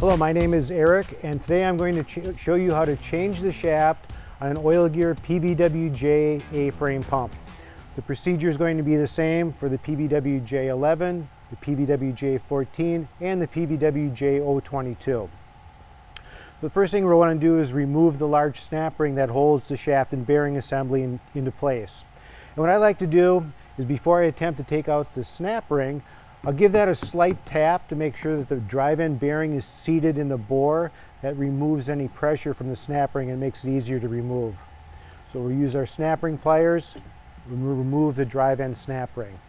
Hello, my name is Eric, and today I'm going to show you how to change the shaft on an Oil Gear PVWJ A-frame pump. The procedure is going to be the same for the PVWJ 11, the PVWJ 14, and the PVWJ 022. The first thing we want to do is remove the large snap ring that holds the shaft and bearing assembly into place. And what I like to do is, before I attempt to take out the snap ring, I'll give that a slight tap to make sure that the drive end bearing is seated in the bore. That removes any pressure from the snap ring and makes it easier to remove. So we'll use our snap ring pliers and we'll remove the drive end snap ring.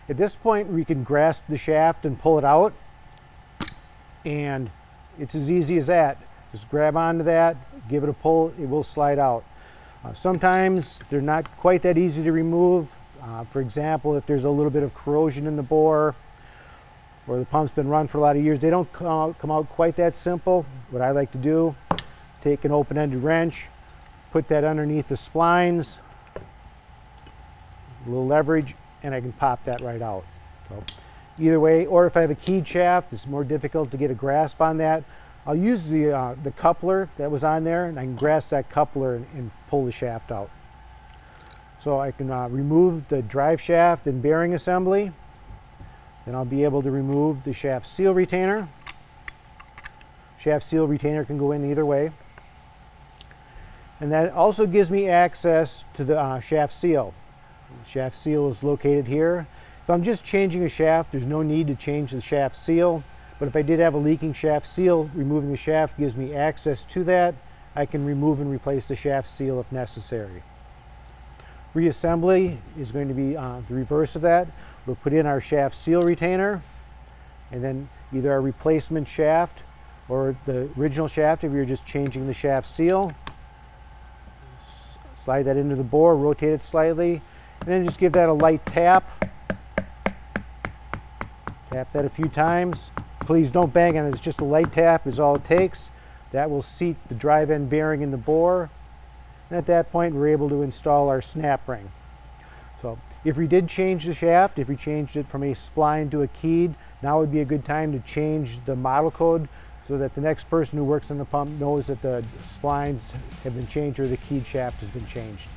At this point, we can grasp the shaft and pull it out, and it's as easy as that. Just grab onto that, give it a pull, it will slide out. Sometimes they're not quite that easy to remove. For example, if there's a little bit of corrosion in the bore or the pump's been run for a lot of years, they don't come out quite that simple. What I like to do is take an open-ended wrench, put that underneath the splines, a little leverage, and I can pop that right out. So either way, or if I have a keyed shaft, it's more difficult to get a grasp on that, I'll use the coupler that was on there, and I can grasp that coupler and pull the shaft out. So I can remove the drive shaft and bearing assembly. Then I'll be able to remove the shaft seal retainer. Shaft seal retainer can go in either way. And that also gives me access to the shaft seal. The shaft seal is located here. If I'm just changing a shaft, there's no need to change the shaft seal. But if I did have a leaking shaft seal, removing the shaft gives me access to that. I can remove and replace the shaft seal if necessary. Reassembly is going to be the reverse of that. We'll put in our shaft seal retainer, and then either our replacement shaft or the original shaft if you're just changing the shaft seal. Slide that into the bore, rotate it slightly, and then just give that a light tap. Tap that a few times. Please don't bang on it, it's just a light tap is all it takes. That will seat the drive end bearing in the bore. And at that point, we're able to install our snap ring. So if we did change the shaft, if we changed it from a spline to a keyed, now would be a good time to change the model code so that the next person who works on the pump knows that the splines have been changed or the keyed shaft has been changed.